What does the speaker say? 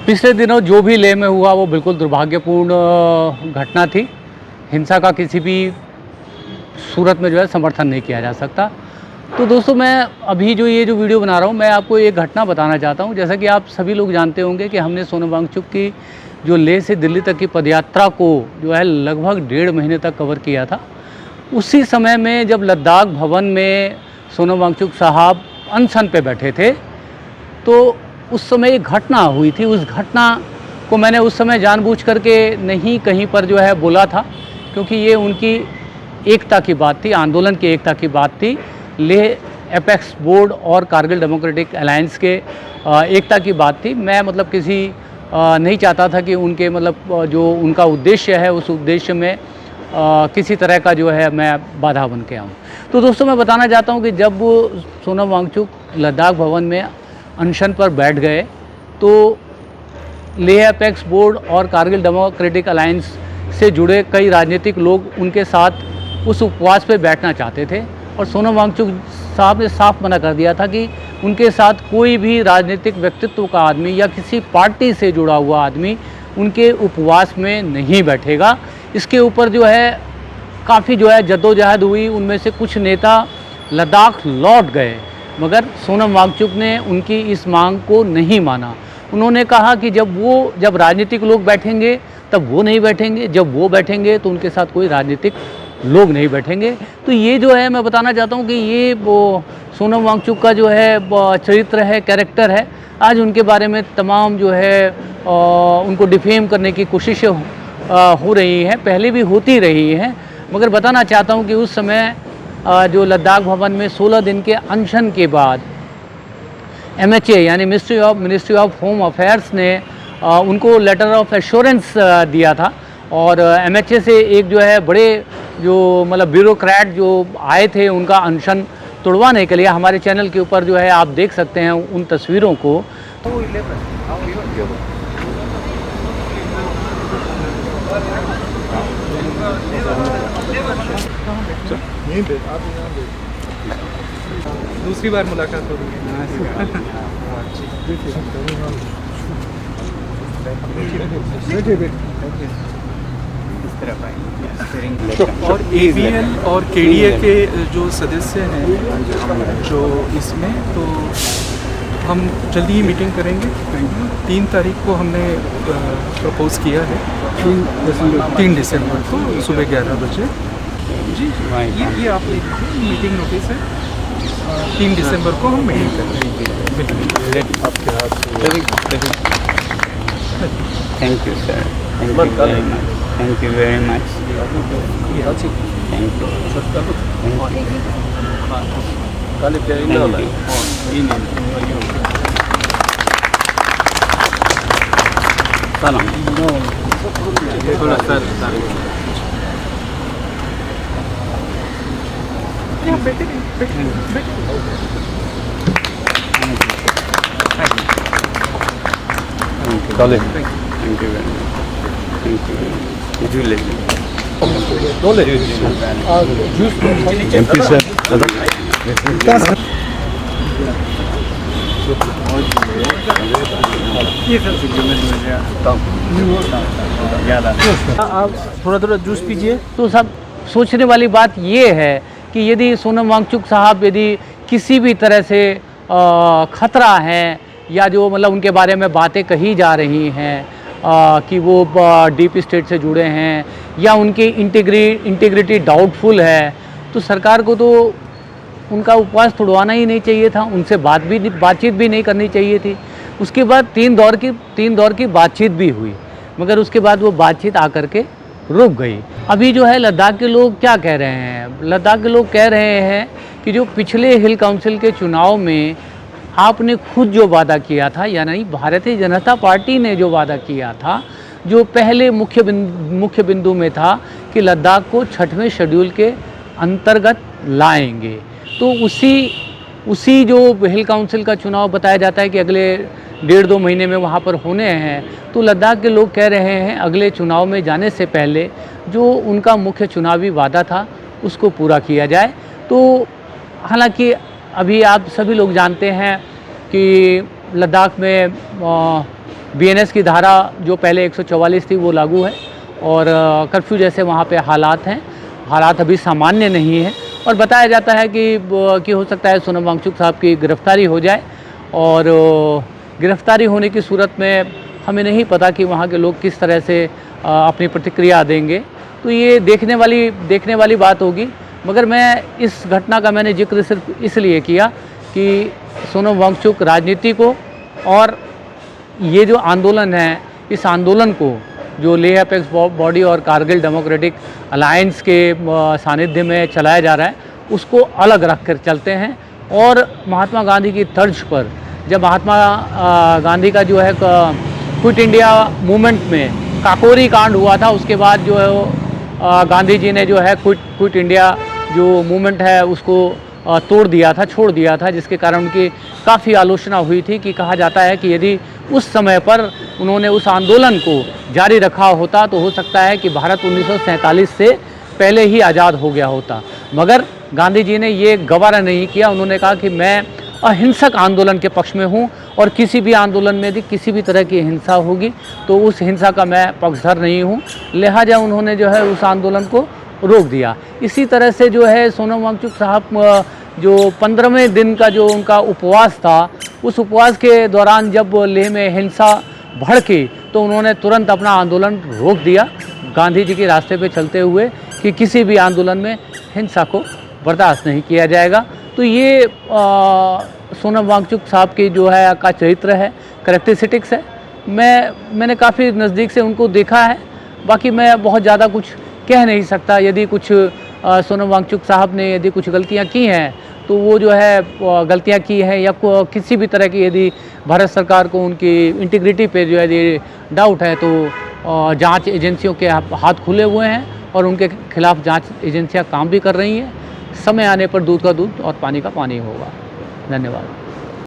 पिछले दिनों जो भी लेह में हुआ वो बिल्कुल दुर्भाग्यपूर्ण घटना थी। हिंसा का किसी भी सूरत में जो है समर्थन नहीं किया जा सकता। तो दोस्तों, मैं अभी जो वीडियो बना रहा हूँ, मैं आपको एक घटना बताना चाहता हूँ। जैसा कि आप सभी लोग जानते होंगे कि हमने सोनम वांगचुक की जो लेह से दिल्ली तक की पदयात्रा को जो है लगभग 1.5 महीने तक कवर किया था। उसी समय में जब लद्दाख भवन में सोनम वांगचुक साहब अनशन पे बैठे थे, तो उस समय एक घटना हुई थी। उस घटना को मैंने उस समय जानबूझ करके नहीं कहीं पर जो है बोला था, क्योंकि ये उनकी एकता की बात थी, आंदोलन की एकता की बात थी। लेह एपेक्स बोर्ड और कारगिल डेमोक्रेटिक अलायंस के एकता की बात थी। मैं मतलब किसी नहीं चाहता था कि उनके मतलब जो उनका उद्देश्य है उस उद्देश्य में किसी तरह का जो है मैं बाधा बन के आऊँ। तो दोस्तों, मैं बताना चाहता हूँ कि जब सोनम वांगचुक लद्दाख भवन में अनशन पर बैठ गए, तो लेह एपेक्स बोर्ड और कारगिल डेमोक्रेटिक अलायंस से जुड़े कई राजनीतिक लोग उनके साथ उस उपवास पे बैठना चाहते थे, और सोनम वांगचुक साहब ने साफ मना कर दिया था कि उनके साथ कोई भी राजनीतिक व्यक्तित्व का आदमी या किसी पार्टी से जुड़ा हुआ आदमी उनके उपवास में नहीं बैठेगा। इसके ऊपर जो है काफ़ी जो है जद्दोजहद हुई। उनमें से कुछ नेता लद्दाख लौट गए, मगर सोनम वांगचुक ने उनकी इस मांग को नहीं माना। उन्होंने कहा कि जब राजनीतिक लोग बैठेंगे तब वो नहीं बैठेंगे, जब वो बैठेंगे तो उनके साथ कोई राजनीतिक लोग नहीं बैठेंगे। तो ये जो है मैं बताना चाहता हूँ कि ये वो सोनम वांगचुक का जो है चरित्र है, कैरेक्टर है। आज उनके बारे में तमाम जो है उनको डिफेम करने की कोशिशें हो रही हैं, पहले भी होती रही हैं। मगर बताना चाहता हूँ कि उस समय जो लद्दाख भवन में 16 दिन के अनशन के बाद MHA यानी मिनिस्ट्री ऑफ होम अफेयर्स ने उनको लेटर ऑफ एश्योरेंस दिया था, और MHA से एक जो है बड़े जो मतलब ब्यूरोक्रेट जो आए थे उनका अनशन तोड़वाने के लिए। हमारे चैनल के ऊपर जो है आप देख सकते हैं उन तस्वीरों को। दूसरी बार मुलाकात हो रही है। और AVL और KDA के जो सदस्य हैं जो इसमें, तो हम जल्दी ही मीटिंग करेंगे। 3 तारीख को हमने प्रपोज किया है, 3 दिसंबर को सुबह 11 बजे। जी, ये आप मीटिंग नोटिस है। 3 दिसंबर को हम मीटिंग करेंगे। आपके हाथ thank you sir, thank you very much. Thank you very much. Thank you. MP sir. आप थोड़ा जूस पीजिए। तो सब सोचने वाली बात ये है कि यदि सोनम वांगचुक साहब यदि किसी भी तरह से खतरा है, या जो मतलब उनके बारे में बातें कही जा रही हैं कि वो डीप स्टेट से जुड़े हैं या उनकी इंटीग्रिटी डाउटफुल है, तो सरकार को तो उनका उपवास तोड़वाना ही नहीं चाहिए था, उनसे बातचीत भी नहीं करनी चाहिए थी। उसके बाद 3 दौर की बातचीत भी हुई, मगर उसके बाद वो बातचीत आकर के रुक गई। अभी जो है लद्दाख के लोग क्या कह रहे हैं? लद्दाख के लोग कह रहे हैं कि जो पिछले हिल काउंसिल के चुनाव में आपने खुद जो वादा किया था, यानी भारतीय जनता पार्टी ने जो वादा किया था, जो पहले मुख्य बिंदु में था कि लद्दाख को 6वें शेड्यूल के अंतर्गत लाएंगे, तो उसी जो हिल काउंसिल का चुनाव बताया जाता है कि अगले 1.5-2 महीने में वहाँ पर होने हैं। तो लद्दाख के लोग कह रहे हैं अगले चुनाव में जाने से पहले जो उनका मुख्य चुनावी वादा था उसको पूरा किया जाए। तो हालांकि अभी आप सभी लोग जानते हैं कि लद्दाख में बीएनएस की धारा जो पहले 144 थी वो लागू है और कर्फ्यू जैसे वहाँ पे हालात हैं। हालात अभी सामान्य नहीं है और बताया जाता है कि हो सकता है सोनम वांगचुक साहब की गिरफ्तारी हो जाए और गिरफ्तारी होने की सूरत में हमें नहीं पता कि वहाँ के लोग किस तरह से अपनी प्रतिक्रिया देंगे। तो ये देखने वाली बात होगी। मगर मैं इस घटना का मैंने जिक्र सिर्फ इसलिए किया कि सोनम वांगचुक राजनीति को और ये जो आंदोलन है, इस आंदोलन को जो लेह अपेक्स बॉडी और कारगिल डेमोक्रेटिक अलायंस के सानिध्य में चलाया जा रहा है, उसको अलग रख कर चलते हैं। और महात्मा गांधी की तर्ज पर जब महात्मा गांधी का जो है क्विट इंडिया मूवमेंट में काकोरी कांड हुआ था, उसके बाद जो है गांधी जी ने जो है क्विट इंडिया जो मूवमेंट है उसको तोड़ दिया था, छोड़ दिया था, जिसके कारण उनकी काफ़ी आलोचना हुई थी कि कहा जाता है कि यदि उस समय पर उन्होंने उस आंदोलन को जारी रखा होता तो हो सकता है कि भारत 1947 से पहले ही आज़ाद हो गया होता। मगर गांधी जी ने ये गवारा नहीं किया। उन्होंने कहा कि मैं अहिंसक आंदोलन के पक्ष में हूँ और किसी भी आंदोलन में यदि किसी भी तरह की हिंसा होगी तो उस हिंसा का मैं पक्षधर नहीं हूँ। लिहाजा उन्होंने जो है उस आंदोलन को रोक दिया। इसी तरह से जो है सोनम वांगचुक साहब जो 15वें दिन का जो उनका उपवास था, उस उपवास के दौरान जब लेह में हिंसा भड़की तो उन्होंने तुरंत अपना आंदोलन रोक दिया, गांधी जी के रास्ते पे चलते हुए, कि किसी भी आंदोलन में हिंसा को बर्दाश्त नहीं किया जाएगा। तो ये सोनम वांगचुक साहब की जो है का चरित्र है, करैक्टरिस्टिक्स है। मैंने काफ़ी नज़दीक से उनको देखा है। बाकी मैं बहुत ज़्यादा कुछ कह नहीं सकता। यदि कुछ सोनम वांगचुक साहब ने यदि कुछ गलतियां की हैं तो वो जो है गलतियां की हैं, या किसी भी तरह की यदि भारत सरकार को उनकी इंटीग्रिटी पे जो है डाउट है तो जांच एजेंसियों के हाथ खुले हुए हैं और उनके खिलाफ जांच एजेंसियां काम भी कर रही हैं। समय आने पर दूध का दूध और पानी का पानी होगा। धन्यवाद।